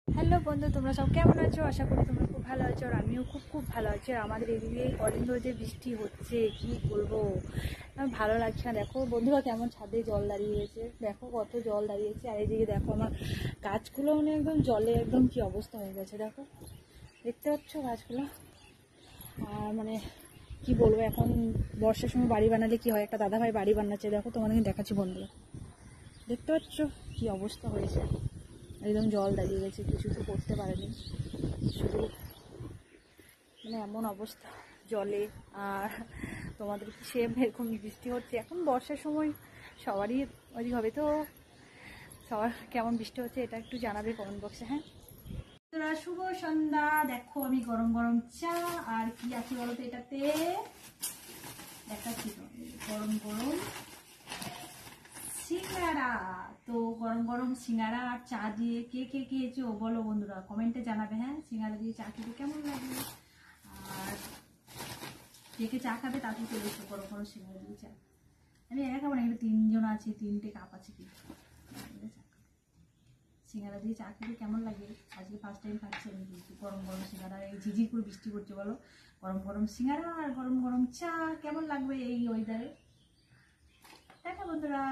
Hello বন্ধু, তোমরা সব কেমন আছো? আশা করি তোমরা খুব ভালো আছো। আর আমিও খুব ভালো আছি। আর আমাদের এদিকে কদিন ধরে যে বৃষ্টি হচ্ছে, কি বলবো, ভালো লাগছে না। দেখো বন্ধুরা কেমন ছাদে জল দাঁড়িয়ে গেছে, দেখো কত জল দাঁড়িয়েছে। আর এইদিকে দেখো আমার গাছগুলো মানে একদম জলে একদম কি অবস্থা হয়ে গেছে, দেখো দেখতে পাচ্ছ গাছগুলো। আর মানে কি বলবো, এখন বর্ষার সময় বাড়ি বানালে কি হয়, একটা দাদাভাই বাড়ি বানাচ্ছে, দেখো তোমাদেরকে দেখাচ্ছি বন্ধুরা, দেখতে পাচ্ছ কি অবস্থা হয়েছে। একদম জল দাঁড়িয়ে গেছে, কিছু তো করতে পারেনি, শুধু মানে এমন অবস্থা জলে। আর তোমাদের কি সেম এরকম বৃষ্টি হচ্ছে? এখন বর্ষার সময় সবারই ওইদিক হবে, তো সবার কেমন বৃষ্টি হচ্ছে এটা একটু জানাবে কমেন্ট বক্সে। হ্যাঁ, তোরা শুভ সন্ধ্যা। দেখো আমি গরম গরম চা আর কি আছে বলো তো এটাতে, দেখাচ্ছি তো, গরম গরম সিঙ্গারা। তো গরম গরম সিঙ্গারা আর চা দিয়ে কে কে খেয়েছো বলো বন্ধুরা, কমেন্টে জানাবে। হ্যাঁ, সিঙ্গারা দিয়ে চা খেতে কেমন লাগে। আর কে কে চা খাবে তাতে চলে এসো, গরম গরম সিঙ্গারা দিয়ে চা। আমি একা খাবো না, একটু তিনজন আছে, 3টে কাপ আছে কিন্তু। সিঙ্গারা দিয়ে চা খেতে কেমন লাগে, আজকে ফার্স্ট টাইম খাচ্ছি আমি কিন্তু গরম গরম সিঙ্গারা। এই ঝিঝির করে বৃষ্টি করছে, বলো গরম গরম সিঙ্গারা আর গরম গরম চা কেমন লাগবে এই ওয়েদারে। টাটা বন্ধুরা।